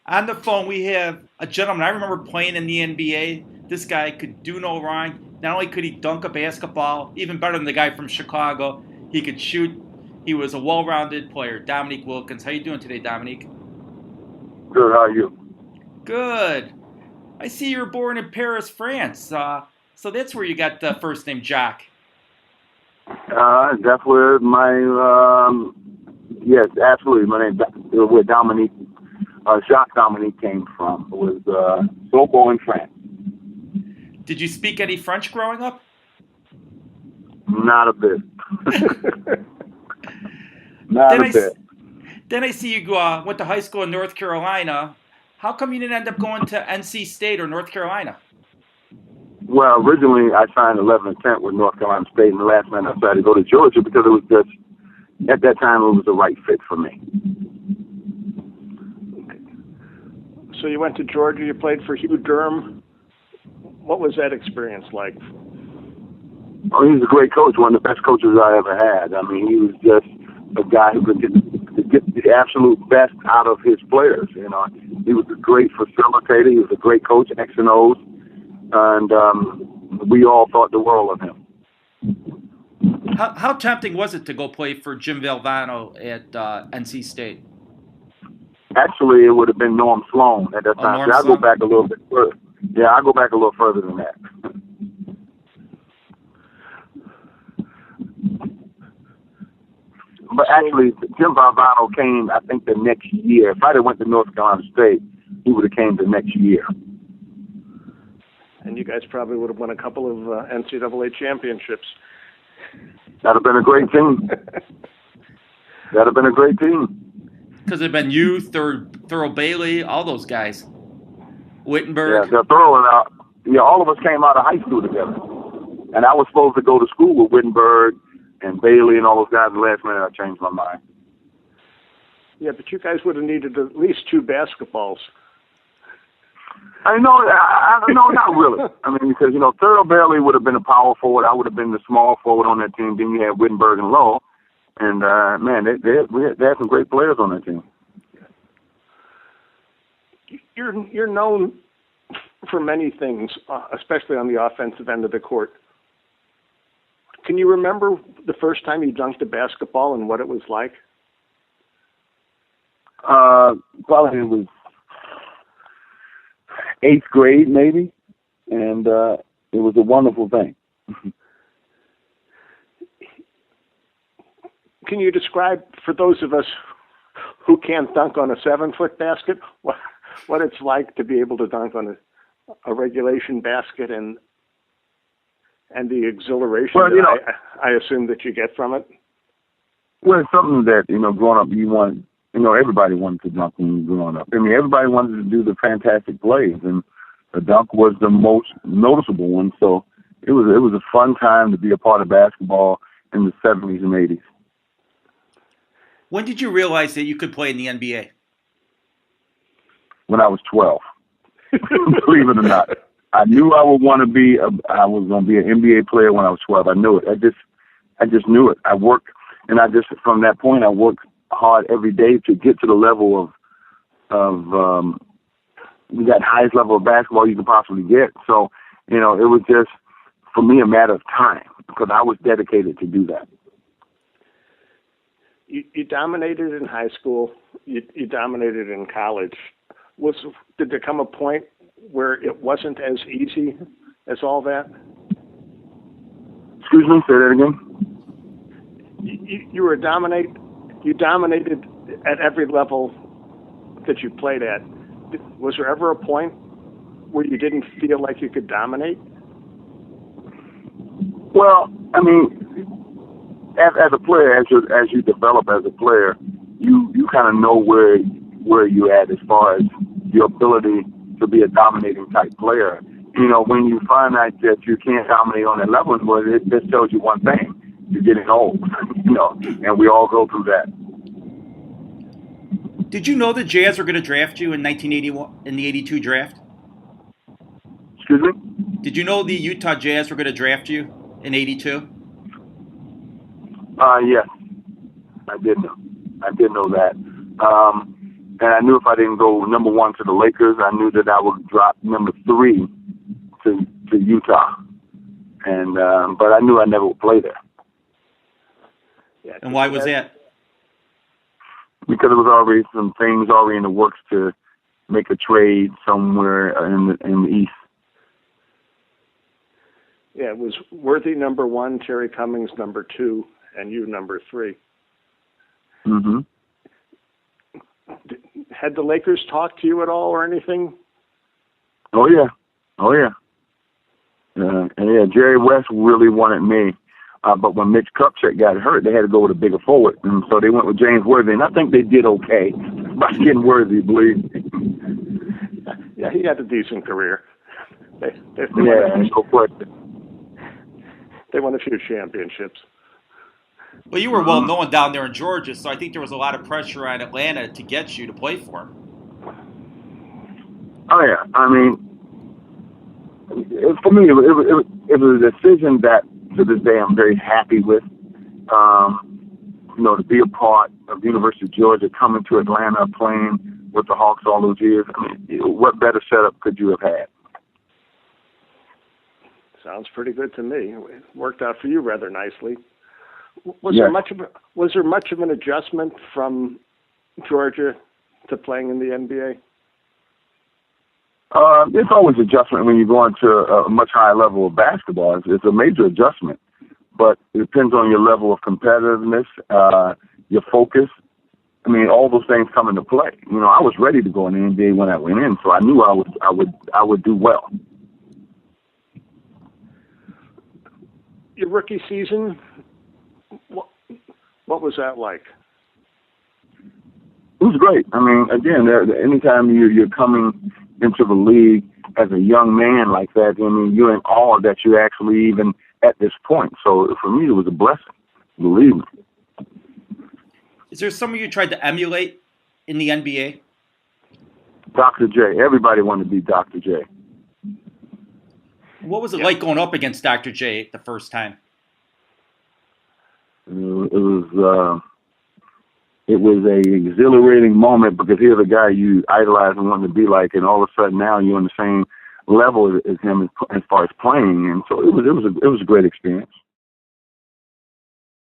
On the phone, we have a gentleman I remember playing in the NBA. This guy could do no wrong. Not only could he dunk a basketball, even better than the guy from Chicago, he could shoot. He was a well-rounded player. Dominique Wilkins. How you doing today, Dominique? Good. How are you? Good. I see you were born in Paris, France. So that's where you got the first name Jacques. That's where my yes, absolutely. My name where Dominique Jacques Dominique came from. It was Sobo in France. Did you speak any French growing up? Not a bit. Not Then a bit. then I see you went to high school in North Carolina. How come you didn't end up going to NC State or North Carolina? Well, originally I signed 11 and 10 with North Carolina State, and the last minute I decided to go to Georgia because it was just at that time it was the right fit for me. So you went to Georgia, you played for Hugh Durham. What was that experience like? Oh, he was a great coach, one of the best coaches I ever had. I mean, he was just a guy who could get the absolute best out of his players. You know, he was a great facilitator. He was a great coach, X and O's, and we all thought the world of him. How tempting was it to go play for Jim Valvano at NC State? Actually, it would have been Norm Sloan at that Oh, time. Norm See, I go Sloan? back a little bit further. Yeah, I go back a little further than that. But actually, Jim Valvano came, I think, the next year. If I had went to North Carolina State, he would have came the next year. And you guys probably would have won a couple of NCAA championships. That'd have been a great team. That'd have been a great team. Because it'd been you, Thurl Bailey, all those guys. Wittenberg. Yeah, they're throwing out. Yeah, all of us came out of high school together. And I was supposed to go to school with Wittenberg and Bailey and all those guys. The last minute, I changed my mind. Yeah, but you guys would have needed at least two basketballs. I know, no, not really. I mean, because, you know, Thurl Bailey would have been a power forward. I would have been the small forward on that team. Then you had Wittenberg and Lowe. And, man, they had some great players on that team. You're known for many things, especially on the offensive end of the court. Can you remember the first time you dunked a basketball and what it was like? Probably it was 8th grade, maybe. And it was a wonderful thing. Can you describe, for those of us who can't dunk on a 7-foot basket, what it's like to be able to dunk on a regulation basket and the exhilaration I assume that you get from it? Well, it's something that, you know, growing up, everybody wanted to dunk when you were growing up. I mean, everybody wanted to do the fantastic plays, and the dunk was the most noticeable one. So it was a fun time to be a part of basketball in the 70s and 80s. When did you realize that you could play in the NBA? When I was 12. Believe it or not. I knew I was going to be an NBA player when I was 12. I knew it. I just knew it. I worked, and from that point, I worked hard every day to get to the level of that highest level of basketball you can possibly get. So, you know, it was just, for me, a matter of time because I was dedicated to do that. You dominated in high school. You dominated in college. Did there come a point where it wasn't as easy as all that? Excuse me, say that again. You dominated at every level that you played at. Was there ever a point where you didn't feel like you could dominate? Well, I mean, as a player, as you develop as a player, you kind of know where you're at as far as your ability to be a dominating type player. You know, when you find out that you can't dominate on that level, well, it just tells you one thing: you're getting old. You know, and we all go through that. Did you know the Jazz were going to draft you in 1981 in the '82 draft? Excuse me? Did you know the Utah Jazz were going to draft you in '82? Yes, I did know. I did know that. And I knew if I didn't go number 1 to the Lakers, I knew that I would drop number 3 to Utah. And but I knew I never would play there. Yeah, And why was that? Because there was already some things already in the works to make a trade somewhere in the East. Yeah, it was Worthy number 1, Terry Cummings number 2, and you number 3. Mm-hmm. Had the Lakers talked to you at all or anything? Oh yeah. And yeah, Jerry West really wanted me, but when Mitch Kupchak got hurt, they had to go with a bigger forward, and so they went with James Worthy, and I think they did okay by getting Worthy, believe me. Yeah, he had a decent career. They won a few championships. Well, you were well known down there in Georgia, so I think there was a lot of pressure on Atlanta to get you to play for him. Oh yeah, I mean, for me, it was a decision that to this day I'm very happy with. To be a part of the University of Georgia, coming to Atlanta, playing with the Hawks all those years. I mean, what better setup could you have had? Sounds pretty good to me. It worked out for you rather nicely. Was Yeah. there much of an adjustment from Georgia to playing in the NBA? It's always adjustment when you go into a much higher level of basketball. It's a major adjustment, but it depends on your level of competitiveness, your focus. I mean, all those things come into play. I was ready to go in the NBA when I went in, so I knew I would do well. Your rookie season, what was that like? It was great. I mean, again, anytime you're coming into the league as a young man like that, I mean, you're in awe that you're actually even at this point. So for me, it was a blessing, believe me. Is there someone you tried to emulate in the NBA? Dr. J. Everybody wanted to be Dr. J. What was it like going up against Dr. J the first time? It was a exhilarating moment because here's a guy you idolize and want to be like, and all of a sudden now you're on the same level as him as far as playing, and so it was a great experience.